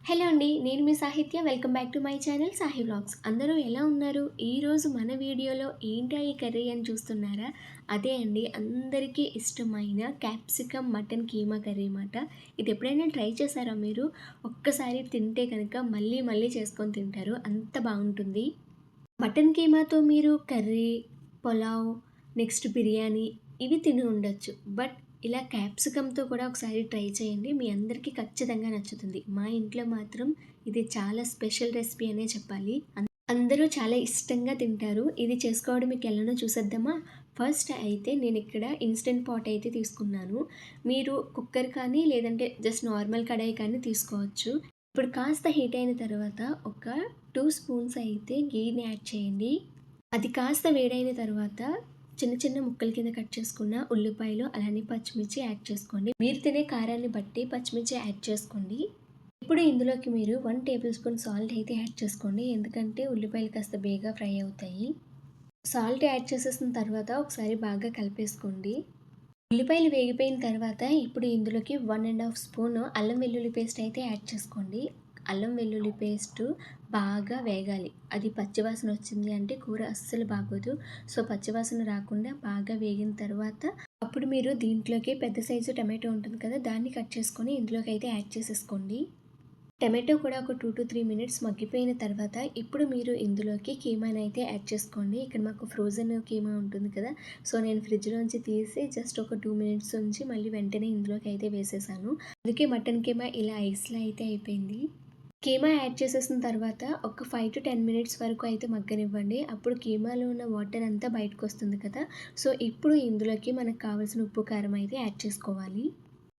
Hello అండి. నేను మీ Sahithya. Welcome back to my channel Sahi vlogs. అందరూ ఎలా ఉన్నారు? ఈరోజు మన వీడియోలో ఏంటా ఈ కర్రీ అని చూస్తున్నారా? అదే అండి, అందరికీ ఇష్టమైన క్యాప్సికమ్ మటన్ కీమా కర్రీ మాట. ఇది ఎప్పుడైనా ట్రై చేశారా మీరు? ఒక్కసారి తింటే కనుక మళ్ళీ మళ్ళీ చేసుకొని తింటారు. అంత బాగుంటుంది. మటన్ కీమాతో మీరు కర్రీ, పులావ్, నెక్స్ట్ బిర్యానీ ఇవి తిని ఉండొచ్చు. బట్ ఇలా క్యాప్సికమ్‌తో కూడా ఒకసారి ట్రై చేయండి. మీ అందరికీ ఖచ్చితంగా నచ్చుతుంది. మా ఇంట్లో మాత్రం ఇది చాలా స్పెషల్ రెసిపీ అనే చెప్పాలి. అందరూ చాలా ఇష్టంగా తింటారు. ఇది చేసుకోవడం మీకు ఎలానో చూసేద్దామా? ఫస్ట్ అయితే నేనిక్కడ ఇన్‌స్టంట్ పాట్ అయితే తీసుకున్నాను. మీరు కుక్కర్ కానీ లేదంటే జస్ట్ నార్మల్ కడాయి కానీ తీసుకోవచ్చు. ఇప్పుడు కాస్త హీట్ అయిన తర్వాత ఒక 2 స్పూన్స్ అయితే గీని యాడ్ చేయండి. అది కాస్త వేడైన తర్వాత చిన్న చిన్న ముక్కల కింద కట్ చేసుకున్న ఉల్లిపాయలు అలానే పచ్చిమిర్చి యాడ్ చేసుకోండి. మీరు తినే కారాన్ని బట్టి పచ్చిమిర్చి యాడ్ చేసుకోండి. ఇప్పుడు ఇందులోకి మీరు 1 టేబుల్ స్పూన్ సాల్ట్ అయితే యాడ్ చేసుకోండి. ఎందుకంటే ఉల్లిపాయలు కాస్త బేగా ఫ్రై అవుతాయి. సాల్ట్ యాడ్ చేసేసిన తర్వాత ఒకసారి బాగా కలిపేసుకోండి. ఉల్లిపాయలు వేగిపోయిన తర్వాత ఇప్పుడు ఇందులోకి 1½ స్పూన్ అల్లం వెల్లుల్లి పేస్ట్ అయితే యాడ్ చేసుకోండి. అల్లం వెల్లుల్లి పేస్టు బాగా వేగాలి. అది పచ్చివాసన వచ్చింది అంటే కూర అస్సలు బాగోదు. సో పచ్చివాసన రాకుండా బాగా వేగిన తర్వాత అప్పుడు మీరు దీంట్లోకి పెద్ద సైజు టమాటో ఉంటుంది కదా, దాన్ని కట్ చేసుకొని ఇందులోకి అయితే యాడ్ చేసేసుకోండి. టమాటో కూడా ఒక 2-3 మినిట్స్ మగ్గిపోయిన తర్వాత ఇప్పుడు మీరు ఇందులోకి కీమాని అయితే యాడ్ చేసుకోండి. ఇక్కడ మాకు ఫ్రోజన్ కీమా ఉంటుంది కదా, సో నేను ఫ్రిడ్జ్‌లోంచి తీసి జస్ట్ ఒక 2 మినిట్స్ ఉంచి మళ్ళీ వెంటనే ఇందులోకి అయితే వేసేసాను. అందుకే మటన్ కీమా ఇలా ఐస్‌లా అయితే అయిపోయింది. కీమా యాడ్ చేసేసిన తర్వాత ఒక 5-10 మినిట్స్ వరకు అయితే మగ్గనివ్వండి. అప్పుడు కీమాలో ఉన్న వాటర్ అంతా బయటకొస్తుంది కదా, సో ఇప్పుడు ఇందులోకి మనకు కావాల్సిన ఉప్పు, కారం అయితే యాడ్ చేసుకోవాలి.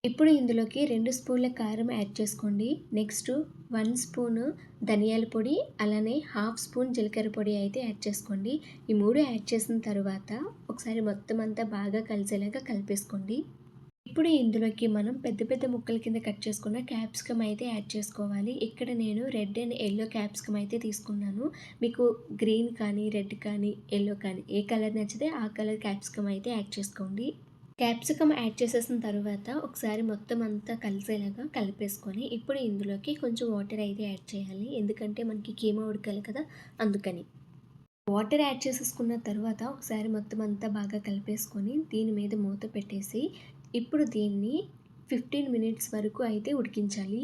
ఇప్పుడు ఇందులోకి 2 స్పూన్ల కారం యాడ్ చేసుకోండి. నెక్స్ట్ 1 స్పూను ధనియాల పొడి, అలానే హాఫ్ స్పూన్ జీలకర్ర పొడి అయితే యాడ్ చేసుకోండి. ఈ 3 యాడ్ చేసిన తర్వాత ఒకసారి మొత్తం అంతా బాగా కలిసేలాగా కలిపేసుకోండి. ఇప్పుడు ఇందులోకి మనం పెద్ద పెద్ద ముక్కల కింద కట్ చేసుకున్న క్యాప్సికమ్ అయితే యాడ్ చేసుకోవాలి. ఇక్కడ నేను రెడ్ అండ్ యెల్లో క్యాప్సికమ్ అయితే తీసుకున్నాను. మీకు గ్రీన్ కానీ, రెడ్ కానీ, యెల్లో కానీ ఏ కలర్ నచ్చితే ఆ కలర్ క్యాప్సికమ్ అయితే యాడ్ చేసుకోండి. క్యాప్సికమ్ యాడ్ చేసేసిన తర్వాత ఒకసారి మొత్తం అంతా కలిసేలాగా కలిపేసుకొని ఇప్పుడు ఇందులోకి కొంచెం వాటర్ అయితే యాడ్ చేయాలి. ఎందుకంటే మనకి కీమా ఉడకాలి కదా, అందుకని. వాటర్ యాడ్ చేసేసుకున్న తర్వాత ఒకసారి మొత్తం అంతా బాగా కలిపేసుకొని దీని మీద మూత పెట్టేసి ఇప్పుడు దీన్ని 15 మినిట్స్ వరకు అయితే ఉడికించాలి.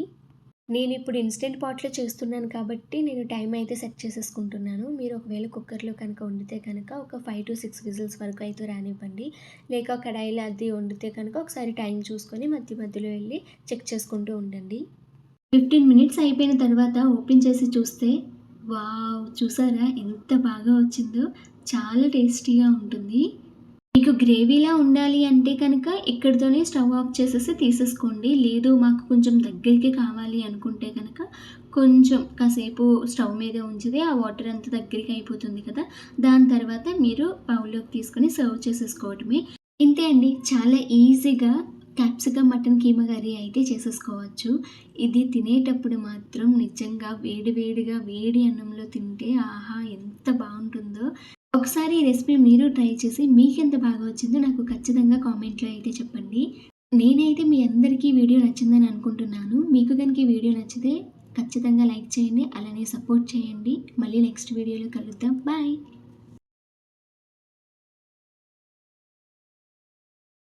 నేను ఇప్పుడు ఇన్‌స్టంట్ పాట్‌లో చేస్తున్నాను కాబట్టి నేను టైం అయితే సెట్ చేసేసుకుంటున్నాను. మీరు ఒకవేళ కుక్కర్‌లో కనుక వండితే కనుక ఒక 5-6 విజిల్స్ వరకు అయితే రానివ్వండి. లేక కడాయిలో అది వండితే కనుక ఒకసారి టైం చూసుకొని మధ్య మధ్యలో వెళ్ళి చెక్ చేసుకుంటూ ఉండండి. 15 మినిట్స్ అయిపోయిన తర్వాత ఓపెన్ చేసి చూస్తే వావ్! చూసారా ఎంత బాగా వచ్చిందో! చాలా టేస్టీగా ఉంటుంది. మీకు గ్రేవీలా ఉండాలి అంటే కనుక ఇక్కడితోనే స్టవ్ ఆఫ్ చేసేసి తీసేసుకోండి. లేదు మాకు కొంచెం దగ్గరికి కావాలి అనుకుంటే కనుక కొంచెం కాసేపు స్టవ్ మీదే ఉంచితే ఆ వాటర్ అంతా దగ్గరికి అయిపోతుంది కదా, దాని తర్వాత మీరు బౌల్‌లోకి తీసుకొని సర్వ్ చేసేసుకోవడమే. ఇంతే అండి. చాలా ఈజీగా క్యాప్సికమ్ మటన్ కీమా కర్రీ అయితే చేసేసుకోవచ్చు. ఇది తినేటప్పుడు మాత్రం నిజంగా వేడి వేడిగా వేడి అన్నంలో తింటే ఆహా! ఎంత బావుంటుందో. ఒకసారి ఈ రెసిపీ మీరు ట్రై చేసి మీకెంత బాగా వచ్చిందో నాకు ఖచ్చితంగా కామెంట్‌లో అయితే చెప్పండి. నేనైతే మీ అందరికీ ఈ వీడియో నచ్చిందని అనుకుంటున్నాను. మీకు గనుక ఈ వీడియో నచ్చితే ఖచ్చితంగా లైక్ చేయండి. అలానే సపోర్ట్ చేయండి. మళ్ళీ నెక్స్ట్ వీడియోలో కలుద్దాం. బాయ్.